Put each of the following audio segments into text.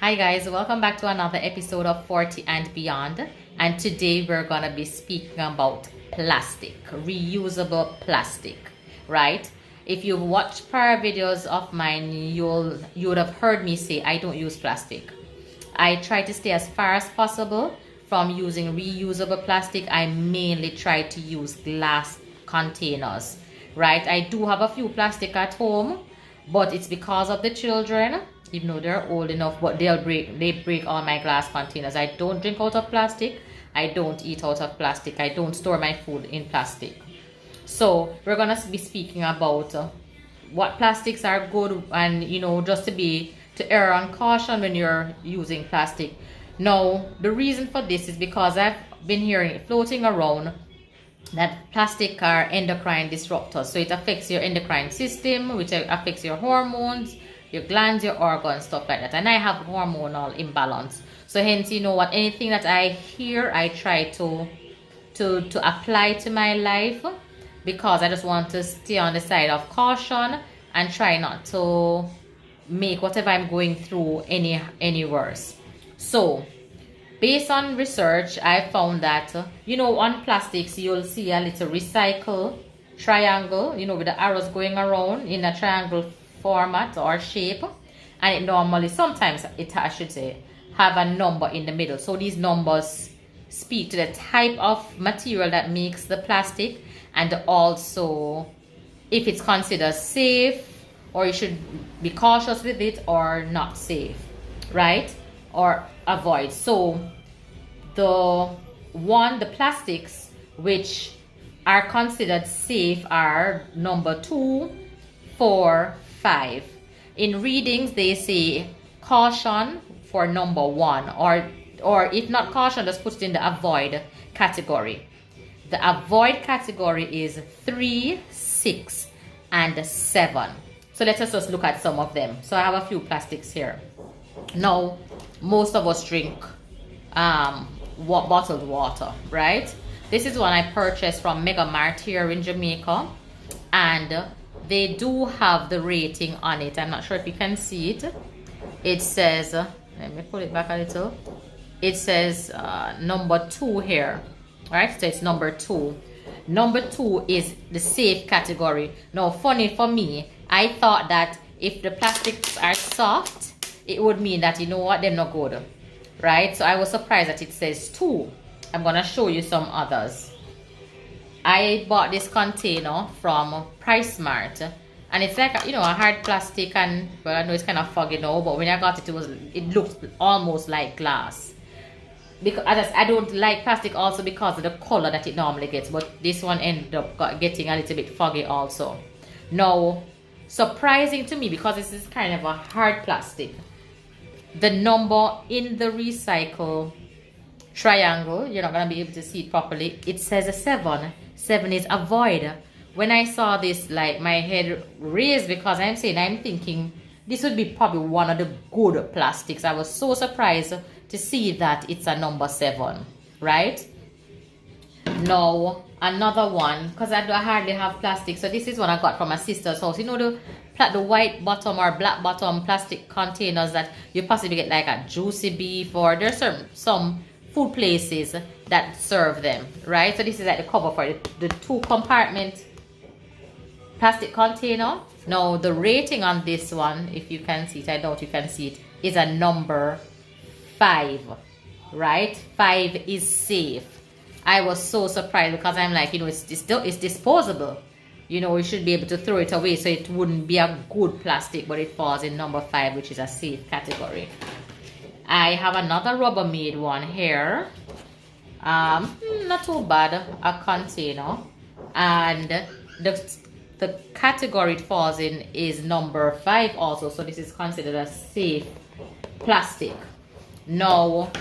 Hi guys, welcome back to another episode of 40 and Beyond. And today we're gonna be speaking about plastic, reusable plastic, right? If you've watched prior videos of mine, you would have heard me say I don't use plastic. I try to stay as far as possible from using reusable plastic. I mainly try to use glass containers, right? I do have a few plastic at home, but it's because of the children. Even though they're old enough, but they break all my glass containers. I don't drink out of plastic. I don't eat out of plastic. I don't store my food in plastic. So we're gonna be speaking about what plastics are good, and just to err on caution when you're using plastic. Now the reason for this is because I've been hearing it floating around that plastic are endocrine disruptors. So it affects your endocrine system, which affects your hormones, your glands, your organs, stuff like that. And I have hormonal imbalance. So hence, anything that I hear, I try to apply to my life, because I just want to stay on the side of caution and try not to make whatever I'm going through any worse. So based on research, I found that, on plastics, you'll see a little recycle triangle, with the arrows going around in a triangle format or shape. And it normally, sometimes I should say, have a number in the middle. So these numbers speak to the type of material that makes the plastic, and also if it's considered safe, or you should be cautious with it, or not safe, right? Or avoid. So the plastics which are considered safe are number 2, 4, 5. In readings they say caution for number 1, or if not caution, just put it in the avoid category. The avoid category is 3, 6, and 7. So let us just look at some of them. So I have a few plastics here. Now, most of us drink bottled water, right? This is one I purchased from Mega Mart here in Jamaica, and they do have the rating on it. I'm not sure if you can see it. It says, let me pull it back a little. It says number 2 here, right? So it's number 2. Number 2 is the safe category. Now, funny for me, I thought that if the plastics are soft, it would mean that, they're not good, right? So I was surprised that it says 2. I'm gonna show you some others. I bought this container from Price Mart, and it's like a hard plastic, and well, I know it's kind of foggy now, but when I got it, it looked almost like glass. Because I don't like plastic also because of the color that it normally gets, but this one ended up getting a little bit foggy also. Now, surprising to me, because this is kind of a hard plastic, the number in the recycle triangle, you're not going to be able to see it properly, it says a 7. 7 is avoid. When I saw this, like, my head raised, because I'm thinking this would be probably one of the good plastics. I was so surprised to see that it's a number 7, right? Now another one, because I hardly have plastic, so this is one I got from my sister's house. The white bottom or black bottom plastic containers that you possibly get like a Juicy Beef, or there's some food places that serve them, right? So this is like the cover for it, the 2 compartment plastic container. Now the rating on this one, if you can see it, I doubt you can see it, is a number 5, right? 5 is safe. I was so surprised, because I'm like, it's disposable. We should be able to throw it away, so it wouldn't be a good plastic, but it falls in number 5, which is a safe category. I have another Rubbermaid one here. Not too bad, a container, and the category it falls in is number 5 also, so this is considered a safe plastic. Now,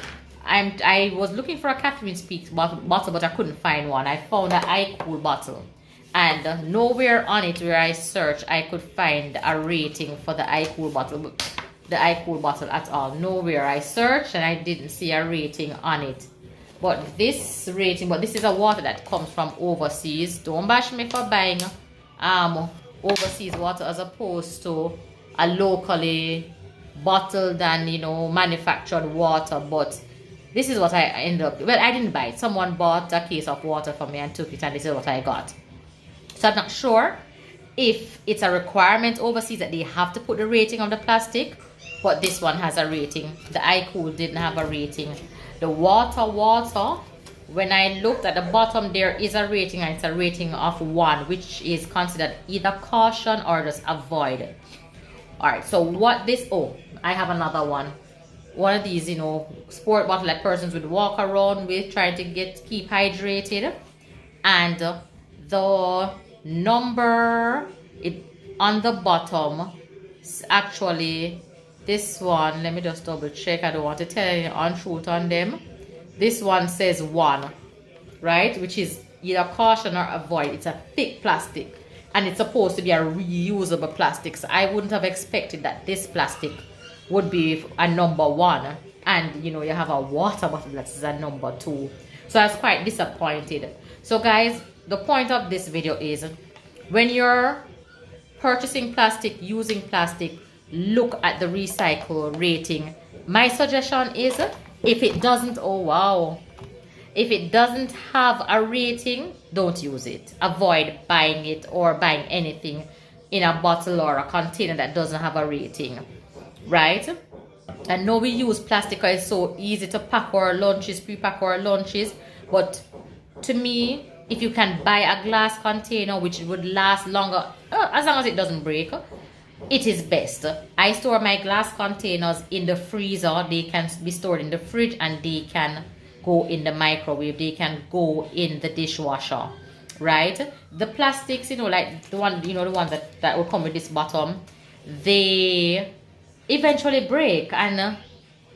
I was looking for a Catherine Speaks bottle, but I couldn't find one. I found an iCool bottle, and nowhere on it where I searched I could find a rating for the iCool bottle. At all. Nowhere I searched, and I didn't see a rating on it. But this is a water that comes from overseas. Don't bash me for buying overseas water as opposed to a locally bottled and, you know, manufactured water, but this is what I ended up, well, I didn't buy it. Someone bought a case of water for me and took it, and this is what I got. So I'm not sure if it's a requirement overseas that they have to put the rating on the plastic, but this one has a rating. The iCool didn't have a rating. The water, when I looked at the bottom, there is a rating, and it's a rating of 1, which is considered either caution or just avoid. Alright, so what this, oh, I have another one. One of these, you know, sport bottle that persons would walk around with, trying to keep hydrated. And the number on the bottom, actually, this one, let me just double check. I don't want to tell any untruth on them. This one says 1, right? Which is either caution or avoid. It's a thick plastic, and it's supposed to be a reusable plastic. So I wouldn't have expected that this plastic would be a number 1. And, you know, you have a water bottle that's a number 2. So I was quite disappointed. So guys, the point of this video is, when you're purchasing plastic, using plastic, look at the recycle rating. My suggestion is, if it doesn't, oh wow, if it doesn't have a rating, don't use it. Avoid buying it or buying anything in a bottle or a container that doesn't have a rating, right? I know we use plastic because it's so easy to pack our lunches, pre-pack our lunches, but to me, if you can buy a glass container which would last longer, as long as it doesn't break, it is best. I store my glass containers in the freezer. They can be stored in the fridge, and they can go in the microwave. They can go in the dishwasher, right? The plastics, you know, like the one, you know, the ones that will come with this bottom, they eventually break, and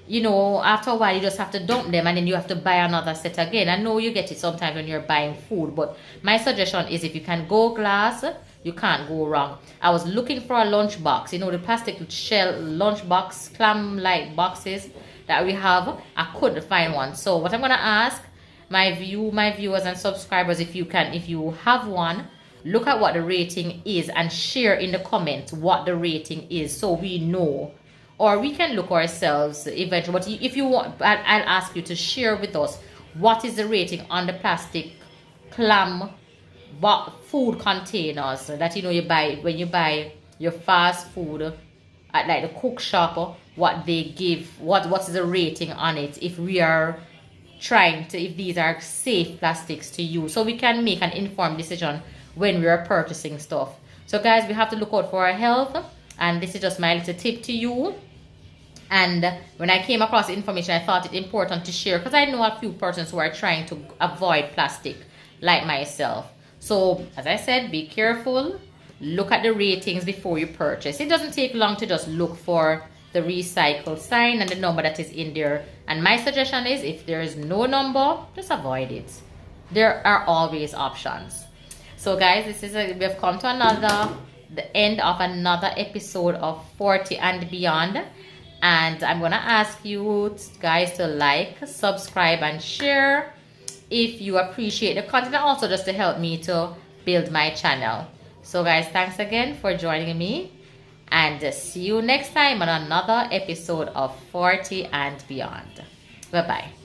you know, after a while you just have to dump them, and then you have to buy another set again. I know you get it sometimes when you're buying food, but my suggestion is, if you can go glass, you can't go wrong. I was looking for a lunch box, you know, the plastic shell lunch box, clam like boxes that we have. I couldn't find one. So what I'm gonna ask my viewers and subscribers, if you have one, look at what the rating is and share in the comments what the rating is, so we know, or we can look ourselves eventually. But if you want, I'll ask you to share with us what is the rating on the plastic clam food containers that, you know, you buy when you buy your fast food at like the cook shop. What they give, what is the rating on it, if we are trying to, if these are safe plastics to use, so we can make an informed decision when we are purchasing stuff. So guys, we have to look out for our health, and this is just my little tip to you. And when I came across the information, I thought it important to share, because I know a few persons who are trying to avoid plastic like myself. So as I said, be careful, look at the ratings before you purchase. It doesn't take long to just look for the recycle sign and the number that is in there. And my suggestion is, if there is no number, just avoid it. There are always options. So guys, we have come to the end of another episode of 40 and Beyond. And I'm gonna ask you guys to like, subscribe, and share if you appreciate the content, and also just to help me to build my channel. So guys, thanks again for joining me, and see you next time on another episode of 40 and Beyond. Bye bye.